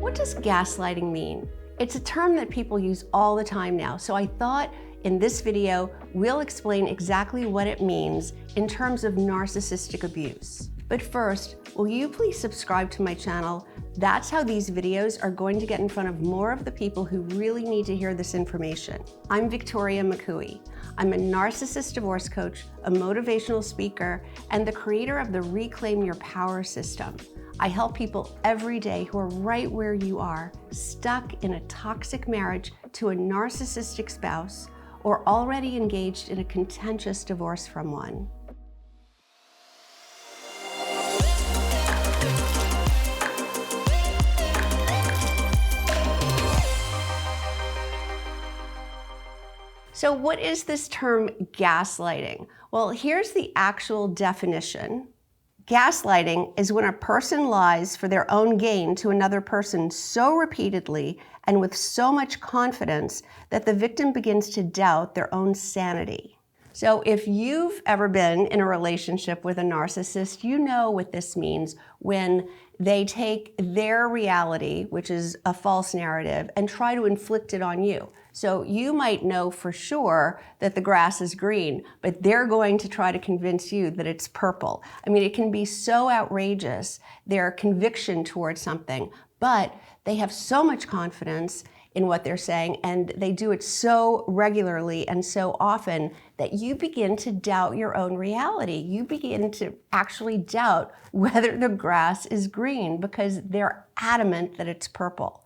What does gaslighting mean? It's a term that people use all the time now, so I thought in this video, we'll explain exactly what it means in terms of narcissistic abuse. But first, will you please subscribe to my channel? That's how these videos are going to get in front of more of the people who really need to hear this information. I'm Victoria McCooey. I'm a narcissist divorce coach, a motivational speaker, and the creator of the Reclaim Your Power system. I help people every day who are right where you are, stuck in a toxic marriage to a narcissistic spouse, or already engaged in a contentious divorce from one. So what is this term gaslighting? Well, here's the actual definition. Gaslighting is when a person lies for their own gain to another person so repeatedly and with so much confidence that the victim begins to doubt their own sanity. So if you've ever been in a relationship with a narcissist, you know what this means when they take their reality, which is a false narrative, and try to inflict it on you. So you might know for sure that the grass is green, but they're going to try to convince you that it's purple. I mean, it can be so outrageous, their conviction towards something, but they have so much confidence in what they're saying, and they do it so regularly and so often that you begin to doubt your own reality. You begin to actually doubt whether the grass is green because they're adamant that it's purple.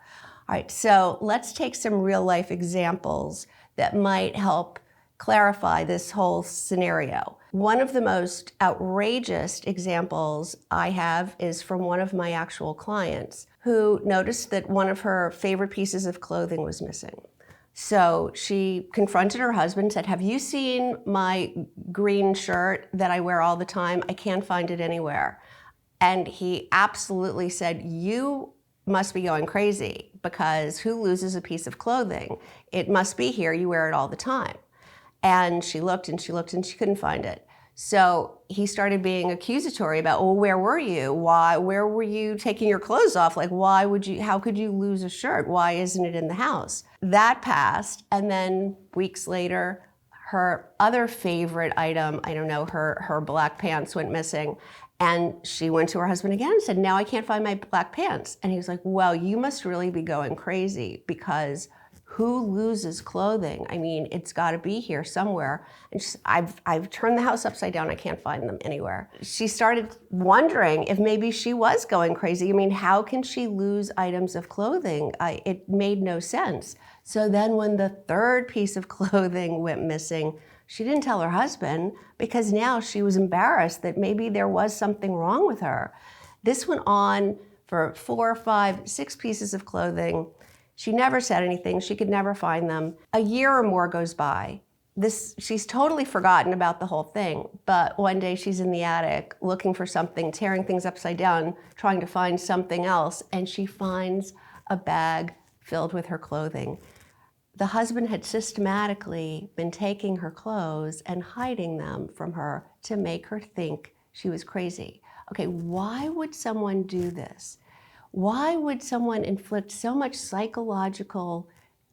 All right, so let's take some real life examples that might help clarify this whole scenario. One of the most outrageous examples I have is from one of my actual clients who noticed that one of her favorite pieces of clothing was missing. So she confronted her husband and said, "Have you seen my green shirt that I wear all the time? I can't find it anywhere." And he absolutely said, "You must be going crazy, because who loses a piece of clothing? It must be here, you wear it all the time." And she looked and she looked and she couldn't find it. So he started being accusatory about, well, where were you? Where were you taking your clothes off? Like, how could you lose a shirt? Why isn't it in the house? That passed, and then weeks later, her other favorite item, I don't know, her black pants went missing. And she went to her husband again and said, "Now I can't find my black pants." And he was like, "Well, you must really be going crazy, because who loses clothing? I mean, it's got to be here somewhere." And I've turned the house upside down. I can't find them anywhere. She started wondering if maybe she was going crazy. I mean, how can she lose items of clothing? It made no sense. So then when the third piece of clothing went missing, she didn't tell her husband, because now she was embarrassed that maybe there was something wrong with her. This went on for 4, 5, 6 pieces of clothing. She never said anything. She could never find them. A year or more goes by. She's totally forgotten about the whole thing. But one day she's in the attic looking for something, tearing things upside down, trying to find something else, and she finds a bag filled with her clothing. The husband had systematically been taking her clothes and hiding them from her to make her think she was crazy. Okay, why would someone do this? Why would someone inflict so much psychological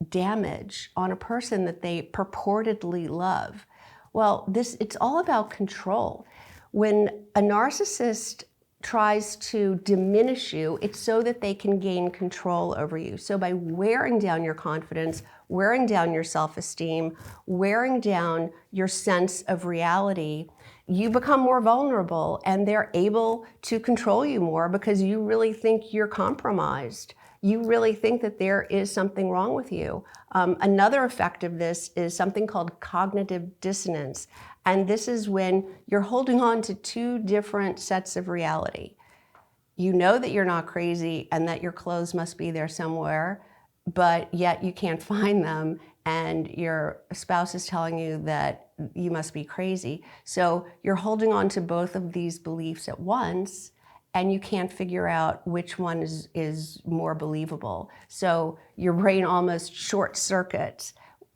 damage on a person that they purportedly love? Well, it's all about control. When a narcissist tries to diminish you, it's so that they can gain control over you. So by wearing down your confidence, wearing down your self-esteem, wearing down your sense of reality, you become more vulnerable, and they're able to control you more because you really think you're compromised. You really think that there is something wrong with you. Another effect of this is something called cognitive dissonance. And this is when you're holding on to 2 different sets of reality. You know that you're not crazy and that your clothes must be there somewhere, but yet you can't find them, and your spouse is telling you that you must be crazy. So you're holding on to both of these beliefs at once, and you can't figure out which one is more believable. So your brain almost short circuits,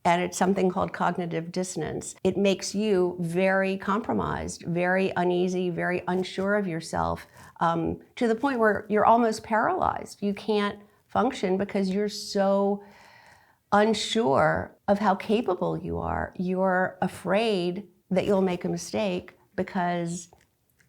and it's something called cognitive dissonance. It makes you very compromised, very uneasy, very unsure of yourself, to the point where you're almost paralyzed. You can't function because you're so unsure of how capable you are. You're afraid that you'll make a mistake because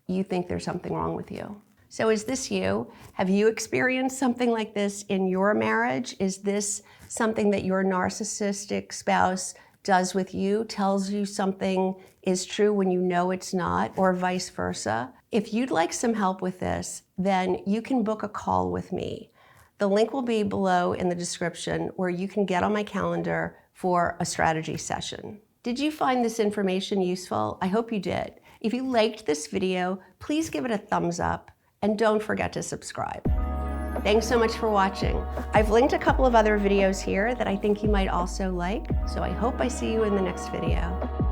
you think there's something wrong with you. So is this you? Have you experienced something like this in your marriage? Is this something that your narcissistic spouse does with you, tells you something is true when you know it's not, or vice versa? If you'd like some help with this, then you can book a call with me. The link will be below in the description where you can get on my calendar for a strategy session. Did you find this information useful? I hope you did. If you liked this video, please give it a thumbs up and don't forget to subscribe. Thanks so much for watching. I've linked a couple of other videos here that I think you might also like, so I hope I see you in the next video.